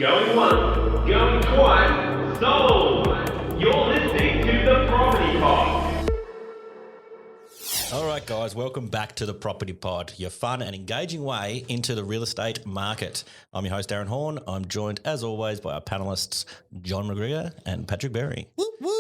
Going once, going twice, sold! You're listening to The Property Pod. All right, guys, welcome back to the Property Pod, your fun and engaging way into the real estate market. I'm your host, Darren Horn. I'm joined, as always, by our panellists, John McGregor and Patrick Berry. Whoop, whoop.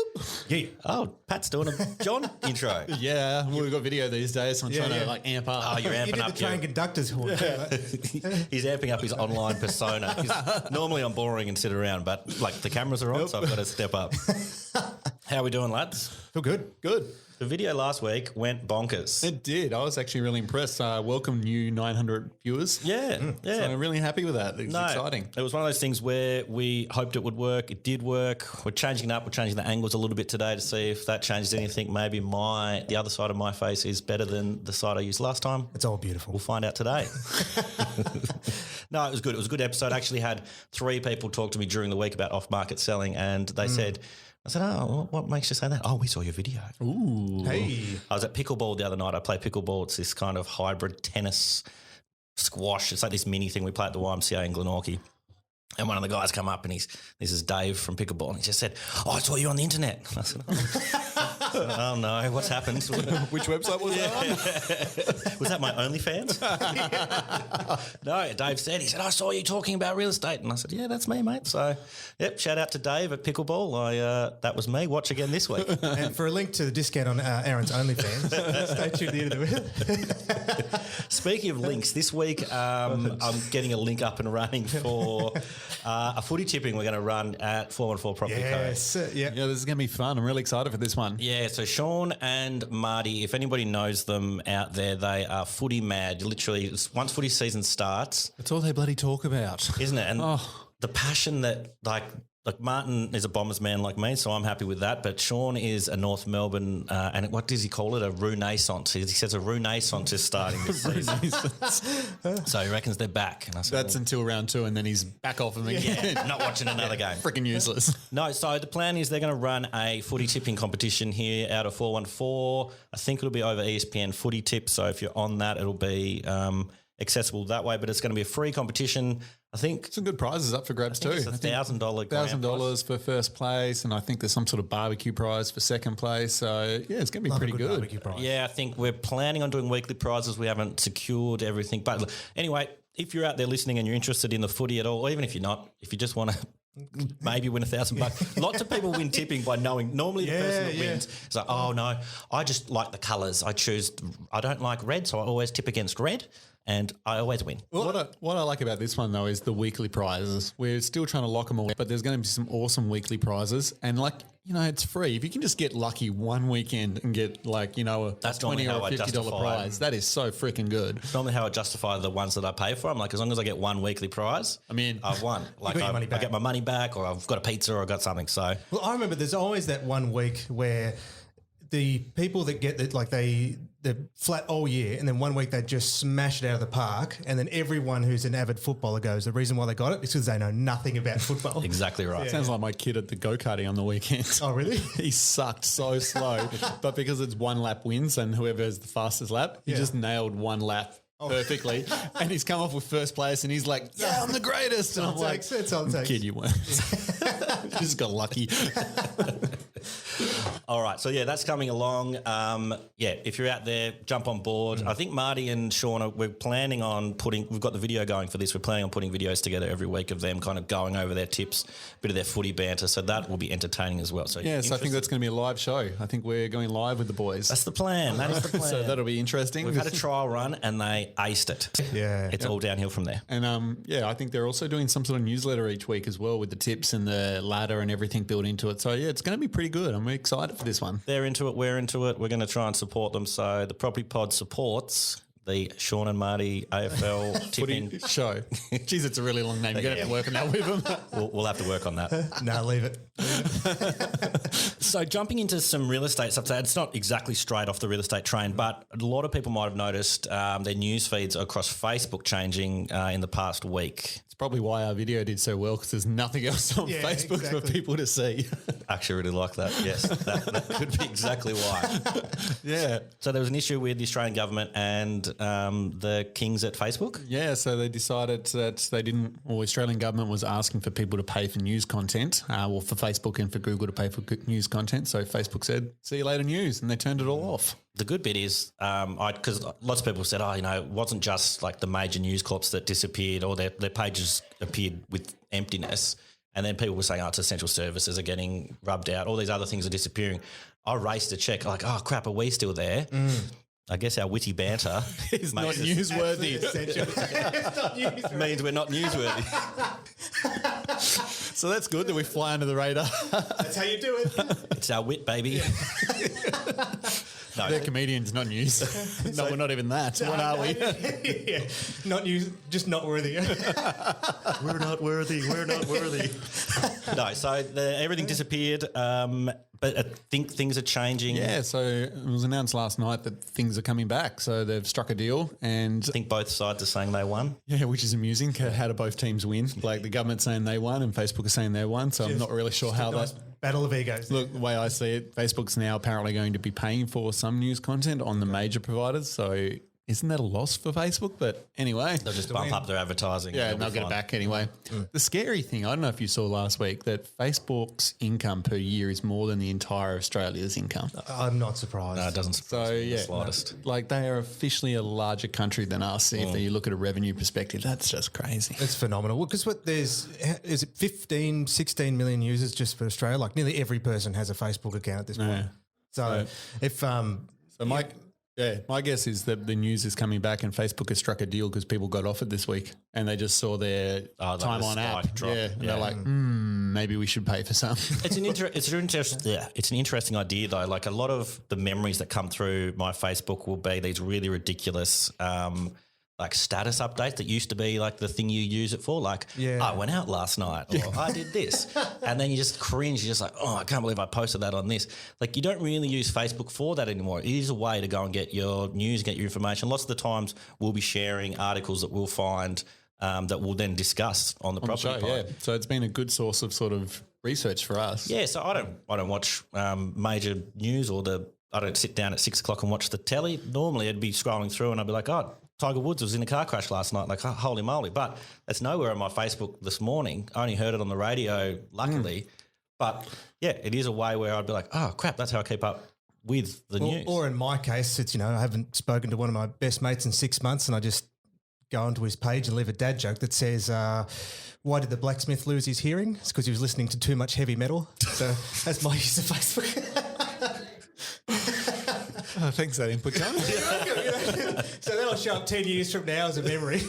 Yeah. Oh, Pat's doing a John intro. Yeah, well, we've got video these days, so I'm trying to like amp up. Oh, you're You amping did up the train your... conductor's horn. He's amping up his online persona. Normally I'm boring and sit around, but like the cameras are on, so I've got to step up. How are we doing, lads? Feel good. Good. The video last week went bonkers. It did. I was actually really impressed. Welcome new 900 viewers. Yeah. So I'm really happy with that. It's exciting. It was one of those things where we hoped it would work. It did work. We're changing it up. We're changing the angles a little bit today to see if that changes anything. Maybe the other side of my face is better than the side I used last time. It's all beautiful. We'll find out today. No, it was good. It was a good episode. I actually had 3 people talk to me during the week about off-market selling, and they said, I said, oh, what makes you say that? Oh, we saw your video. Ooh. Hey. I was at pickleball the other night. I play pickleball. It's this kind of hybrid tennis squash. It's like this mini thing we play at the YMCA in Glenorchy. And one of the guys come up and this is Dave from pickleball, and he just said, oh, I saw you on the internet. I said, oh no, what's happened? Which website was that on? Was that my OnlyFans? No, Dave said, I saw you talking about real estate. And I said, yeah, that's me, mate. So, yep, shout out to Dave at pickleball. That was me. Watch again this week. And for a link to the discount on Aaron's OnlyFans, stay tuned to the end of it. Speaking of links, this week I'm getting a link up and running for a footy tipping we're going to run at 414 Property Co. Yes. Yeah. Yeah, this is going to be fun. I'm really excited for this one. Yeah, so Sean and Marty, if anybody knows them out there, they are footy mad. Literally, once footy season starts, That's all they bloody talk about. isn't it? And the passion that, like Martin is a Bombers man like me, so I'm happy with that. But Sean is a North Melbourne, and what does he call it? A renaissance. He says a renaissance is starting this season. So he reckons they're back. And I said, That's until round 2, and then he's back off him again. yeah, not watching another game. Freaking useless. No, so the plan is they're going to run a footy tipping competition here out of 414. I think it'll be over ESPN Footy Tip. So if you're on that, it'll be accessible that way. But it's going to be a free competition. I think Some good prizes up for grabs too. it's $1,000 grand prize. $1,000 for first place, and I think there's some sort of barbecue prize for second place. So yeah, it's going to be pretty good. Barbecue prize. Yeah, I think we're planning on doing weekly prizes. We haven't secured everything. But anyway, if you're out there listening and you're interested in the footy at all, or even if you're not, if you just want to maybe win $1,000. Lots of people win tipping by knowing. Normally the person that wins is like, oh no, I just like the colours. I don't like red, so I always tip against red. And I always win. What I like about this one, though, is the weekly prizes. We're still trying to lock them all, but there's going to be some awesome weekly prizes. And, it's free. If you can just get lucky one weekend and get, a That's $20 normally or how I $50 justify prize, that is so freaking good. Normally how I justify the ones that I pay for. I'm like, as long as I get one weekly prize, I've won. Like got your money I back. get my money back, or I've got a pizza, or I got something. So Well, I remember there's always that one week where the people that get it, they're flat all year, and then one week they just smash it out of the park, and then everyone who's an avid footballer goes, the reason why they got it is because they know nothing about football. exactly right. Sounds like my kid at the go-karting on the weekend. Oh, really? He sucked so slow, but because it's one lap wins and whoever has the fastest lap, he just nailed one lap perfectly, and he's come off with first place, and he's like, yeah, I'm the greatest. And I'm like, That's all it takes. kid, you weren't. Just got lucky. All right. So, yeah, that's coming along. If you're out there, jump on board. I think Marty and Sean, we're planning on we've got the video going for this. We're planning on putting videos together every week of them kind of going over their tips, a bit of their footy banter. So that will be entertaining as well. So Yes, I think that's going to be a live show. I think we're going live with the boys. That's the plan. That is the plan. So that'll be interesting. We've had a trial run and they aced it. Yeah. It's all downhill from there. And I think they're also doing some sort of newsletter each week as well with the tips and the ladder and everything built into it. So yeah, it's going to be pretty good. I'm excited for this one. They're into it. We're into it. We're going to try and support them. So the Property Pod supports the Sean and Marty AFL tipping show. Jeez, it's a really long name. You're going to have to work on that with them. We'll have to work on that. No, leave it. So jumping into some real estate stuff, so it's not exactly straight off the real estate train, but a lot of people might have noticed their news feeds across Facebook changing in the past week. It's probably why our video did so well, because there's nothing else on Facebook for exactly. people to see. actually really like that. Yes, that could be exactly why. Yeah. So there was an issue with the Australian government and the kings at Facebook. Yeah, so they decided that they didn't, or the Australian government was asking for people to pay for news content, or for Facebook and for Google to pay for news content. So Facebook said, see you later news, and they turned it all off. The good bit is, because lots of people said, it wasn't just like the major news corps that disappeared or their pages appeared with emptiness. And then people were saying, it's essential services are getting rubbed out. All these other things are disappearing. I raced to check, like, oh, crap, are we still there? I guess our witty banter It's not newsworthy. means we're not newsworthy. So that's good that we fly under the radar. That's how you do it. It's our wit, baby. No, They're comedians, not news. No, we're not even that. What are we? Yeah. Not you, just not worthy. we're not worthy. We're not worthy. No, so everything disappeared. But I think things are changing. Yeah, so it was announced last night that things are coming back. So they've struck a deal, and I think both sides are saying they won. yeah, which is amusing. How do both teams win? Like the government's saying they won, and Facebook is saying they won. So I'm not really sure how that. Battle of egos. Look, the way I see it, Facebook's now apparently going to be paying for some news content on the major providers. So isn't that a loss for Facebook? But anyway. They'll just bump up their advertising. Yeah, and they'll get it back anyway. The scary thing, I don't know if you saw last week, that Facebook's income per year is more than the entire Australia's income. I'm not surprised. No, it doesn't surprise So, me in the yeah, slightest. like they are officially a larger country than us. If you look at a revenue perspective, that's just crazy. It's phenomenal. Because is it 15, 16 million users just for Australia? Like nearly every person has a Facebook account at this point. So if So my guess is that the news is coming back and Facebook has struck a deal because people got off it this week and they just saw their time on app drop. Yeah, and they're like, maybe we should pay for some. It's an interesting idea though. Like a lot of the memories that come through my Facebook will be these really ridiculous like status updates that used to be like the thing you use it for. Like, I went out last night or I did this. And then you just cringe. You're just like, I can't believe I posted that on this. Like you don't really use Facebook for that anymore. It is a way to go and get your news, get your information. Lots of the times we'll be sharing articles that we'll find that we'll then discuss on the property pod. Yeah, so it's been a good source of sort of research for us. Yeah, so I don't watch major news I don't sit down at 6 o'clock and watch the telly. Normally I'd be scrolling through and I'd be like, Tiger Woods was in a car crash last night. Like, holy moly. But it's nowhere on my Facebook this morning. I only heard it on the radio, luckily. But, yeah, it is a way where I'd be like, crap, that's how I keep up with the news. Or in my case, it's, I haven't spoken to one of my best mates in 6 months and I just go onto his page and leave a dad joke that says, why did the blacksmith lose his hearing? It's because he was listening to too much heavy metal. So that's my use of Facebook. Thanks for that input, John. So that'll show up 10 years from now as a memory.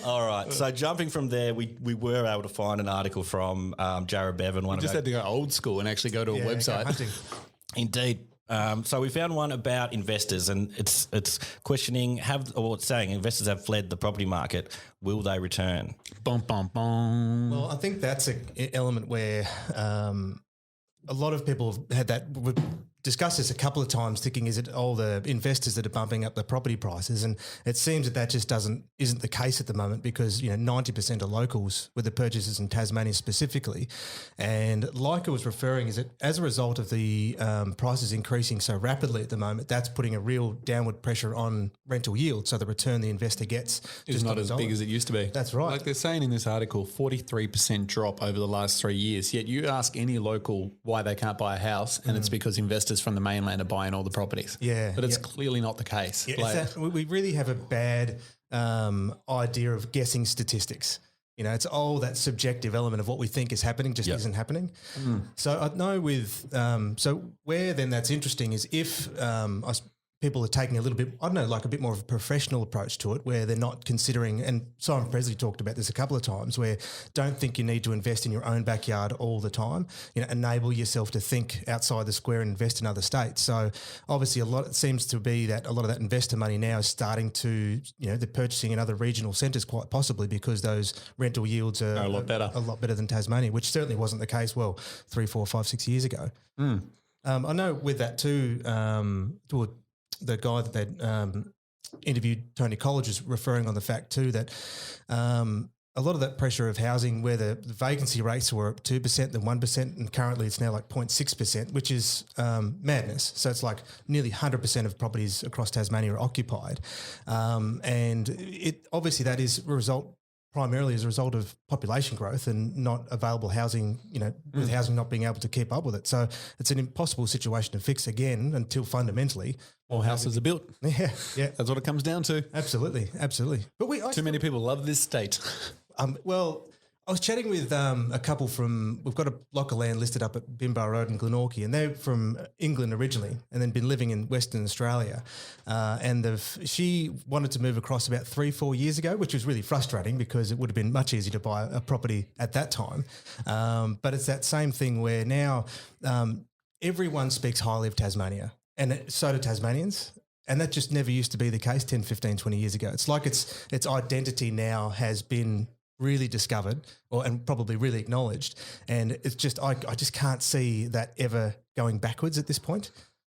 All right. So jumping from there, we were able to find an article from Jared Bevan. We just had to go old school and actually go to a website. Indeed. So we found one about investors, and it's questioning it's saying investors have fled the property market. Will they return? Bum, bum, bum. Well, I think that's an element where a lot of people have had that. We've discussed this a couple of times, thinking, is it all the investors that are bumping up the property prices? And it seems that just isn't the case at the moment because 90% are locals with the purchases in Tasmania specifically. And like I was referring, is that as a result of the prices increasing so rapidly at the moment, that's putting a real downward pressure on rental yield. So the return the investor gets is not as big as it used to be. That's right. Like they're saying in this article, 43% drop over the last 3 years. Yet you ask any local why they can't buy a house, and it's because investors from the mainland are buying all the properties. Yeah. But it's clearly not the case. Yeah, we really have a bad idea of guessing statistics. It's all that subjective element of what we think is happening just isn't happening. So I know so where then that's interesting is if people are taking a little bit, like a bit more of a professional approach to it where they're not considering, and Simon Presley talked about this a couple of times, where don't think you need to invest in your own backyard all the time. Enable yourself to think outside the square and invest in other states. So obviously it seems to be that a lot of that investor money now is starting to, they're purchasing in other regional centres quite possibly because those rental yields are a lot better than Tasmania, which certainly wasn't the case, 3, 4, 5, 6 years ago. I know with that too, the guy that they interviewed, Tony College, is referring on the fact too that a a lot of that pressure of housing where the vacancy rates were 2%, then 1%, and currently it's now like 0.6%, which is madness. So it's like nearly 100% of properties across Tasmania are occupied. And it obviously that is primarily as a result of population growth and not available housing, with housing not being able to keep up with it. So it's an impossible situation to fix again until fundamentally More houses are built. Yeah. That's what it comes down to. Absolutely. But Too many people love this state. Well, I was chatting with a couple we've got a block of land listed up at Bimbar Road in Glenorchy, and they're from England originally and then been living in Western Australia. And she wanted to move across about 3-4 years ago, which was really frustrating because it would have been much easier to buy a property at that time. But it's that same thing where now everyone speaks highly of Tasmania, and so do Tasmanians. And that just never used to be the case 10, 15, 20 years ago. It's like its identity now has been really discovered and probably really acknowledged. And it's just, I just can't see that ever going backwards at this point,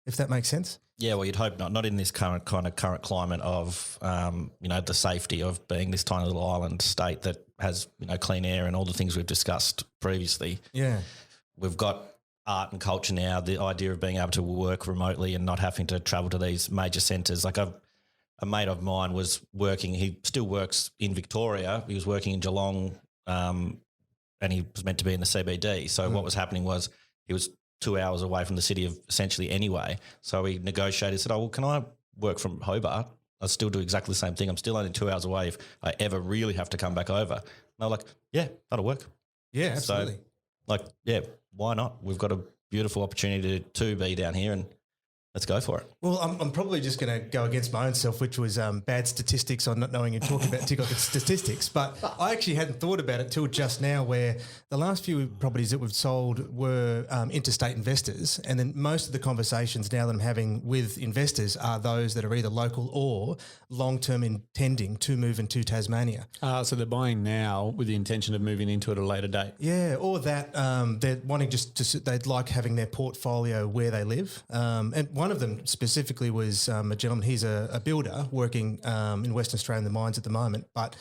if that makes sense. Yeah, well, you'd hope not. Not in this current climate of, the safety of being this tiny little island state that has, clean air and all the things we've discussed previously. Yeah. We've got art and culture now, the idea of being able to work remotely and not having to travel to these major centres. Like a mate of mine was working, he still works in Victoria. He was working in Geelong and he was meant to be in the CBD. So what was happening was he was 2 hours away from the city of essentially anyway. So we negotiated, said, can I work from Hobart? I still do exactly the same thing. I'm still only 2 hours away if I ever really have to come back over. And they're like, yeah, that'll work. Yeah, absolutely. So, why not? We've got a beautiful opportunity to be down here and let's go for it. Well, I'm probably just going to go against my own self, which was bad statistics on not knowing you're talking about TikTok statistics. But I actually hadn't thought about it till just now, where the last few properties that we've sold were interstate investors. And then most of the conversations now that I'm having with investors are those that are either local or long-term intending to move into Tasmania. So they're buying now with the intention of moving into it at a later date. Yeah, or that they're wanting they'd like having their portfolio where they live. And one of them specifically was a gentleman, he's a builder working in Western Australia in the mines at the moment. But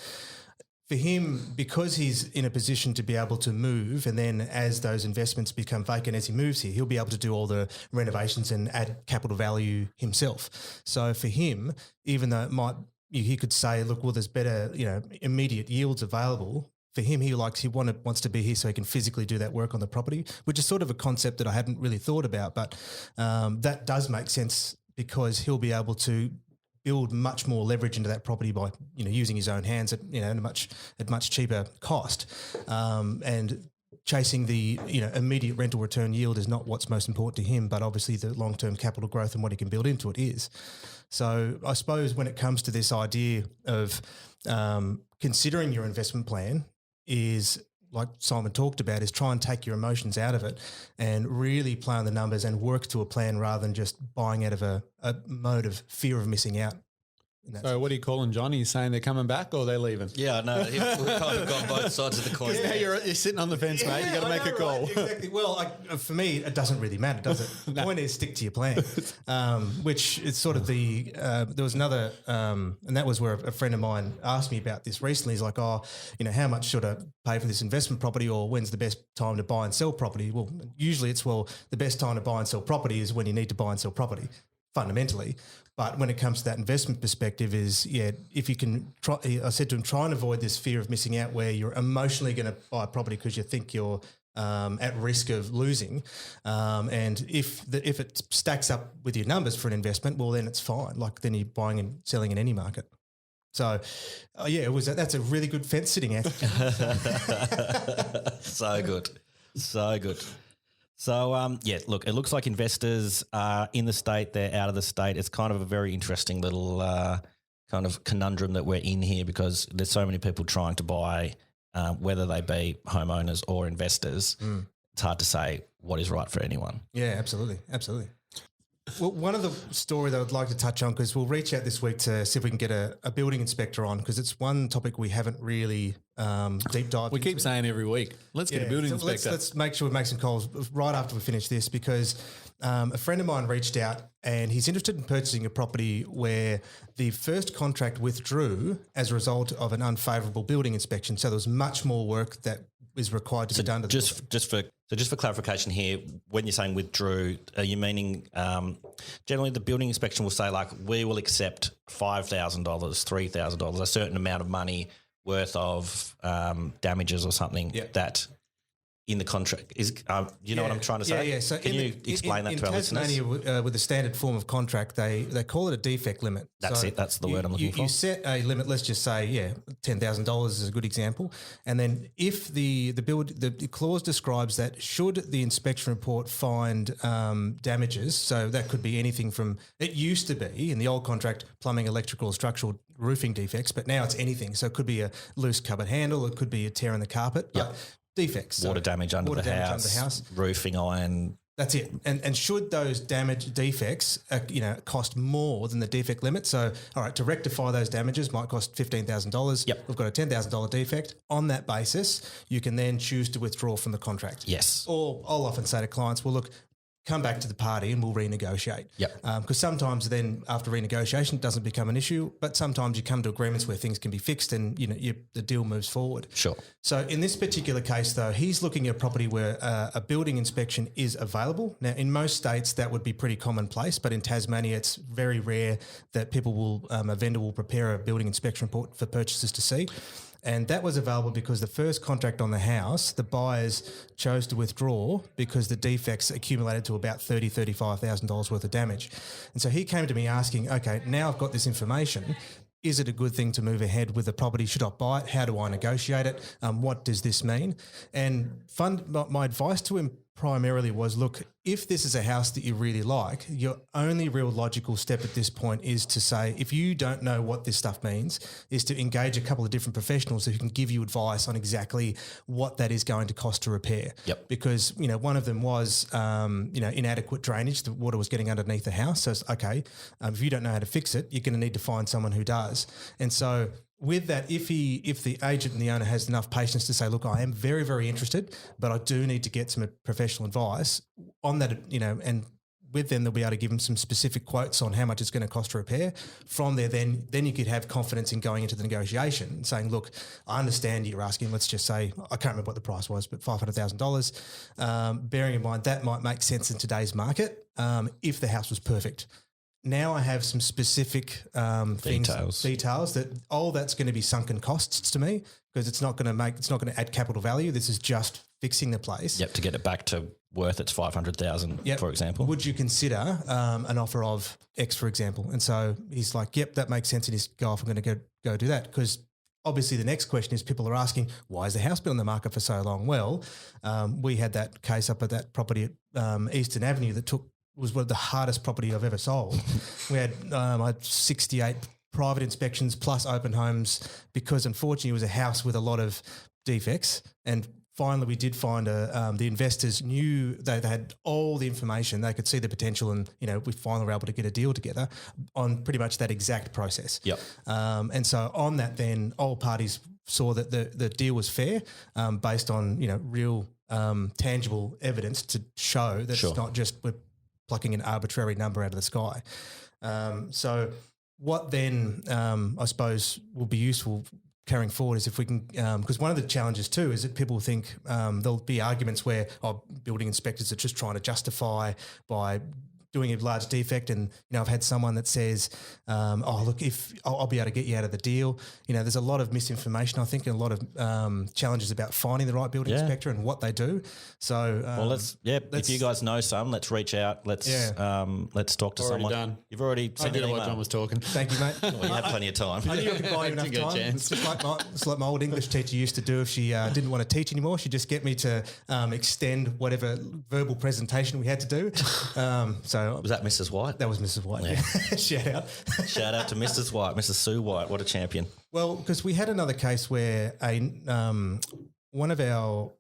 for him, because he's in a position to be able to move, and then as those investments become vacant as he moves here, he'll be able to do all the renovations and add capital value himself. So for him, even though he could say, look, well, there's better, immediate yields available. For him, he wants to be here so he can physically do that work on the property, which is sort of a concept that I hadn't really thought about. But that does make sense because he'll be able to build much more leverage into that property by using his own hands at at much cheaper cost. And chasing the immediate rental return yield is not what's most important to him, but obviously the long-term capital growth and what he can build into it is. So I suppose when it comes to this idea of considering your investment plan, is like Simon talked about, is try and take your emotions out of it and really play on the numbers and work to a plan rather than just buying out of a mode of fear of missing out. So what are you calling Johnny? He's saying they're coming back or they're leaving? Yeah, no, we've kind of got both sides of the coin. Now you're sitting on the fence, mate. You've got to make a call. Right? Exactly. Well, for me, it doesn't really matter, does it? The point is stick to your plan, which is sort of there was another, and that was where a friend of mine asked me about this recently. He's like, how much should I pay for this investment property, or when's the best time to buy and sell property? Well, usually it's, the best time to buy and sell property is when you need to buy and sell property, fundamentally. But when it comes to that investment perspective is, if you can try, I said to him, try and avoid this fear of missing out where you're emotionally going to buy a property because you think you're at risk of losing. And if it stacks up with your numbers for an investment, well, then it's fine. Like then you're buying and selling in any market. So, that's a really good fence sitting act. So good. So, look, it looks like investors are in the state, they're out of the state. It's kind of a very interesting little kind of conundrum that we're in here because there's so many people trying to buy, whether they be homeowners or investors. It's hard to say what is right for anyone. Yeah, absolutely. Well, one of the story that I'd like to touch on, because we'll reach out this week to see if we can get a building inspector on, because it's one topic we haven't really deep dived We into. keep saying every week, let's get a building So inspector. Let's make sure we make some calls right after we finish this, because a friend of mine reached out and he's interested in purchasing a property where the first contract withdrew as a result of an unfavourable building inspection. So there was much more work that is required to be done to Just for clarification here, when you're saying withdrew, are you meaning generally the building inspection will say like we will accept $5,000, $3,000, a certain amount of money worth of damages or something that in the contract is. You know what I'm trying to say? Yeah. So can you explain that to our listeners? In Tasmania, with the standard form of contract, they call it a defect limit. That's it. That's the word I'm looking for. You set a limit. Let's just say, $10,000 is a good example. And then if the clause describes that should the inspection report find damages, so that could be anything from, it used to be in the old contract plumbing, electrical, structural, roofing defects, but now it's anything. So it could be a loose cupboard handle, it could be a tear in the carpet. But defects. Water damage under the house, roofing iron. That's it. And should those defects, cost more than the defect limit? So, all right, to rectify those damages might cost $15,000. Yep. We've got a $10,000 defect. On that basis, you can then choose to withdraw from the contract. Yes. Or I'll often say to clients, well, look, come back to the party and we'll renegotiate. Yep. Because sometimes then after renegotiation it doesn't become an issue, but sometimes you come to agreements where things can be fixed and the deal moves forward. Sure. So in this particular case though, he's looking at a property where a building inspection is available. Now in most states that would be pretty commonplace, but in Tasmania it's very rare that people will, a vendor will prepare a building inspection report for purchasers to see. And that was available because the first contract on the house, the buyers chose to withdraw because the defects accumulated to about $30,000, $35,000 worth of damage. And so he came to me asking, okay, now I've got this information. Is it a good thing to move ahead with the property? Should I buy it? How do I negotiate it? What does this mean? And my advice to him primarily was, look, if this is a house that you really like, your only real logical step at this point is to say, if you don't know what this stuff means, is to engage a couple of different professionals who can give you advice on exactly what that is going to cost to repair. Yep. Because, one of them was, inadequate drainage. The water was getting underneath the house. So it's okay. If you don't know how to fix it, you're going to need to find someone who does. And so with that, if the agent and the owner has enough patience to say, look, I am very, very interested, but I do need to get some professional advice on that, and with them, they'll be able to give them some specific quotes on how much it's going to cost to repair. From there, then you could have confidence in going into the negotiation and saying, look, I understand you're asking, let's just say, I can't remember what the price was, but $500,000. Bearing in mind that might make sense in today's market if the house was perfect. Now I have some specific details that that's going to be sunken costs to me because it's not going to add capital value. This is just fixing the place. Yep, to get it back to worth its $500,000, for example. Would you consider an offer of X, for example? And so he's like, yep, that makes sense. And he's go off, I'm going to go do that because obviously the next question is people are asking, why has the house been on the market for so long? Well, we had that case up at that property at Eastern Avenue that was one of the hardest property I've ever sold. We had 68 private inspections plus open homes because unfortunately it was a house with a lot of defects. And finally we did find the investors knew they had all the information. They could see the potential and, we finally were able to get a deal together on pretty much that exact process. Yep. And so on that then all parties saw that the deal was fair based on, real tangible evidence to show that it's not just we're plucking an arbitrary number out of the sky. So what then I suppose will be useful carrying forward is if we can, because one of the challenges too is that people think there'll be arguments where building inspectors are just trying to justify by doing a large defect. And, I've had someone that says, look, if I'll be able to get you out of the deal. There's a lot of misinformation, I think, and a lot of challenges about finding the right building inspector and what they do. So, if you guys know some, let's reach out. Let's talk to someone. Done. You've already sent an email. What John was talking. Thank you, mate. Well, you have plenty of time. I knew you could buy you enough time. It's just like my old English teacher used to do if she didn't want to teach anymore. She'd just get me to extend whatever verbal presentation we had to do. So was that Mrs. White? That was Mrs. White. Yeah. Shout out. Shout out to Mrs. White, Mrs. Sue White. What a champion. Well, because we had another case where one of our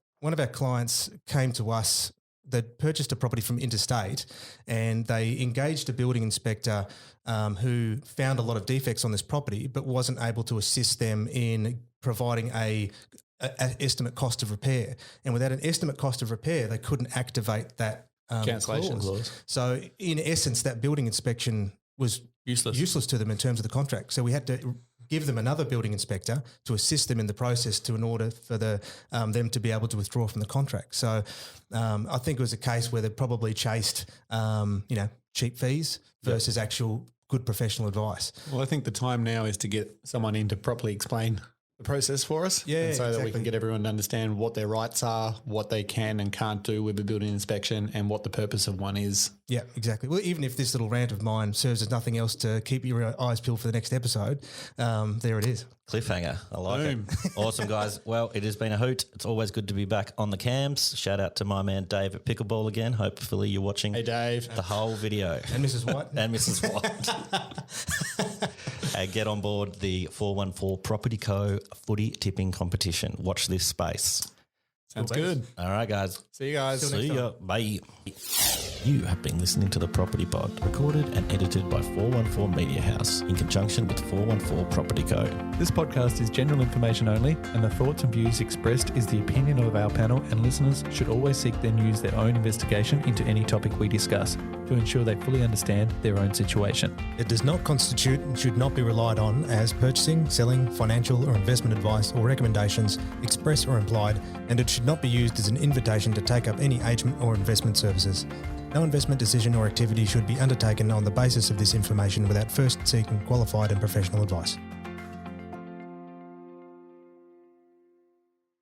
clients came to us they'd purchased a property from interstate, and they engaged a building inspector who found a lot of defects on this property, but wasn't able to assist them in providing a estimate cost of repair. And without an estimate cost of repair, they couldn't activate that Cancellation clause. So in essence, that building inspection was useless to them in terms of the contract. So we had to give them another building inspector to assist them in the process in order for them to be able to withdraw from the contract. So I think it was a case where they probably chased cheap fees versus actual good professional advice. Well, I think the time now is to get someone in to properly explain the process for us, and so that we can get everyone to understand what their rights are, what they can and can't do with a building inspection, and what the purpose of one is. Yeah, exactly. Well, even if this little rant of mine serves as nothing else to keep your eyes peeled for the next episode, there it is. Cliffhanger. I like it. Awesome, guys. Well, it has been a hoot. It's always good to be back on the cams. Shout out to my man Dave at Pickleball again. Hopefully you're watching. Hey, Dave. The whole video. And Mrs. White. And Mrs. White. And get on board the 414 Property Co. footy tipping competition. Watch this space. Sounds good. All right, guys. See you guys. See ya. Bye. You have been listening to The Property Pod, recorded and edited by 414 Media House in conjunction with 414 Property Co. This podcast is general information only, and the thoughts and views expressed is the opinion of our panel, and listeners should always seek then use their own investigation into any topic we discuss to ensure they fully understand their own situation. It does not constitute and should not be relied on as purchasing, selling, financial or investment advice or recommendations, express or implied, and it should not be used as an invitation to take up any agent or investment services. No investment decision or activity should be undertaken on the basis of this information without first seeking qualified and professional advice.